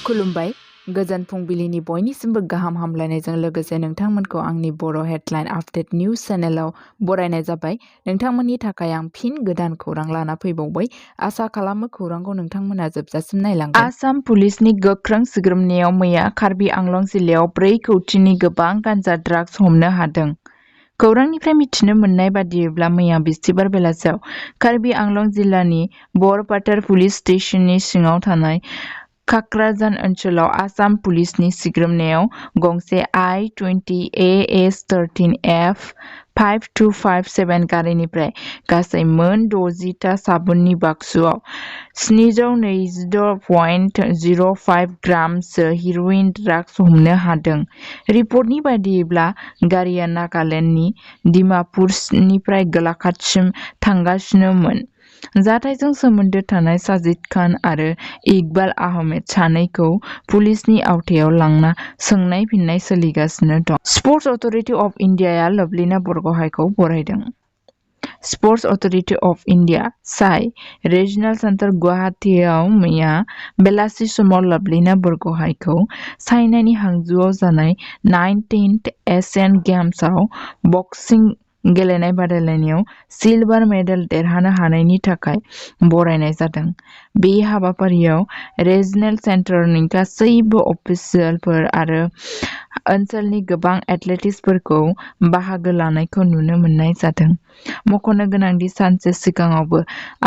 खुलुमबाय गोजोन फुंबिलिनि बयनिसिमबो गाहाम हामलायनायजों लोगोसे नोंथांमोनखौ आंनि बर' हेडलाइन आपडेट निउज चेनेलाव बरायनाय जाबाय। नोंथांमोननि थाखाय आं फिन गोदान खौरां लाना फैबावबाय। आसा खालामो खौरांखौ नोंथांमोना जोबजासिम नायलांगोन। आसाम पुलिसनि गोख्रों सिग्रोमनायाव मैया कार्बि आंलं जिल्लायाव 4 कौटिनि गोबां गान्जा ड्राग्स हमनो हादों। खौरांनिफ्राय मिथिनो मोननाय बादियैब्ला मैया बिस्थिबार बेलासियाव कार्बि आंलं जिल्लानि बरपाटार पुलिस स्टेशननि सिङाव थानाय काक्राझान ओनसोलाव आसाम पुलिसनि सिग्रोमनायाव गंसे I-20 AS-13F 5257 गारिनिफ्राय गासै मोन 60 ता साबुननि बाक्सुआव 726.05 ग्रामसो हेर'इन ड्राग्स हमनो हादों। रिपर्टनि बादियैब्ला गारिया नागालेन्डनि डिमापुरनिफ्राय गलाघाटसिम थांगासिनोमोन। जाथायजों सोमोन्दो थानाय साजिद खान आरो इकबाल आहमेद सानैखौ पुलिसनि आवथायाव लांना सोंनाय फिननाय सोलिगासिनो दं। स्पर्ट्स अथरिटी अफ इन्डियाया लवलीना बरग'हाइखौ बरायदों। Sports authority of India SAI regional centre गुवाहाटीआव मैया बेलासि समाव लवलीना बरग'हाइखौ चाइनानि हांजुआव जानाय 19th एशियान गेम्सआव बक्सिं गेलेनाय बादायलायनायाव सिलभार मेडेल देरहानो हानायनि थाखाय बरायनाय जादों। बे हाबाफारियाव रिजनेल सेन्टारनि गासैबो अफिसियेलफोर आरो ओनसोलनि गोबां एथलीट्सफोरखौ बाहागो लानायखौ नुनो मोननाय जादों। मख'नो गोनांदि सानसे सिगाङावबो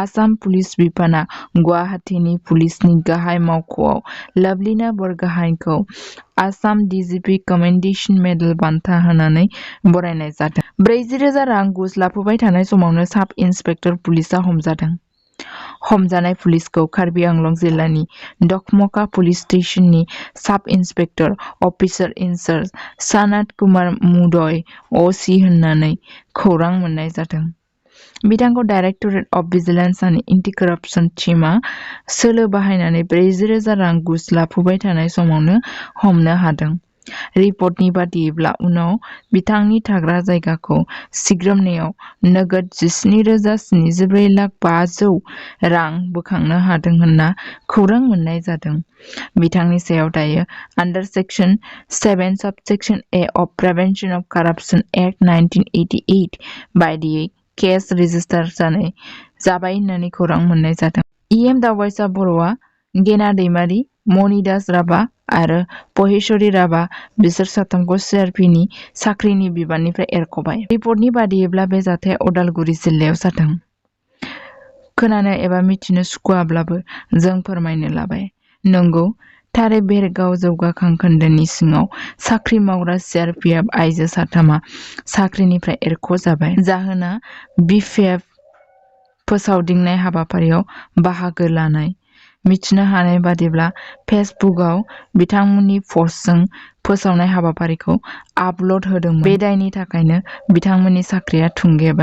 आसाम पुलिस बिफाना गुवाहाटीनि पुलिसनि गाहाय मावख'आव लवलीना बरग'हाइखौ आसाम DGP कमेन्डेसन मेडेल बान्था होनानै बरायनाय जादों। 40,000 रां घुस लाफुबाय थानाय समावनो साब इन्सपेक्टर पुलिसआ हमजादों। हमजानाय पुलिसखौ कार्बि आंलं जिल्लानि डकमका पुलिस स्टेशननि sub inspector officer in charge Sanat Kumar मुदय OC होननानै खौरां मोननाय जादों। बिथांखौ डाइरेक्टरेट अफ भिजिलेन्सनि एन्टि कराप्सन टीमआ सोलो बाहायनानै 40,000 रां घुस लाफुबाय थानाय समावनो हमनो हादों। रिपर्टनि बादियैब्ला उनाव बिथांनि थाग्रा जायगाखौ सिग्रोमनायाव नोगोद 17,74,500,000 रां बोखांनो हादों होनना खौरां मोननाय जादों। बिथांनि सायाव दायो under section 7 subsection A of prevention of corruption act 1988 बायदियै केस रेजिस्टार जाबाय होननानै खौरां मोननाय जादों। EM दावबायसा बर'आ गेना दैमारि, मणिदास राभा आरो पहेश्वरी राभा बिसोर साथामखौ CRPनि साख्रिनि बिबाननिफ्राय एरख'बाय। रिपर्टनि बादियैब्ला बे जाथाया उदालगुरि जिल्लायाव जादों। खोनानो एबा मिथिनो सुखुवाब्लाबो जों फोरमायनो लाबाय। नंगौ, थारै भेरगाव जौगाखां खोन्दोनि सिङाव साख्रि मावग्रा CRPF आइजो साथामा साख्रिनिफ्राय एरख'जाबाय। जाहोना BPF फोसावदिंनाय हाबाफारियाव बाहागो लानाय। मिथिनो हानाय बादिब्ला फेसबुकआव बिथांमोननि पस्टजों फोसावनाय हाबाफारिखौ आपल'ड होदोंमोन। बे दायनि थाखायनो बिथांमोननि साख्रिया थुंगेबाय।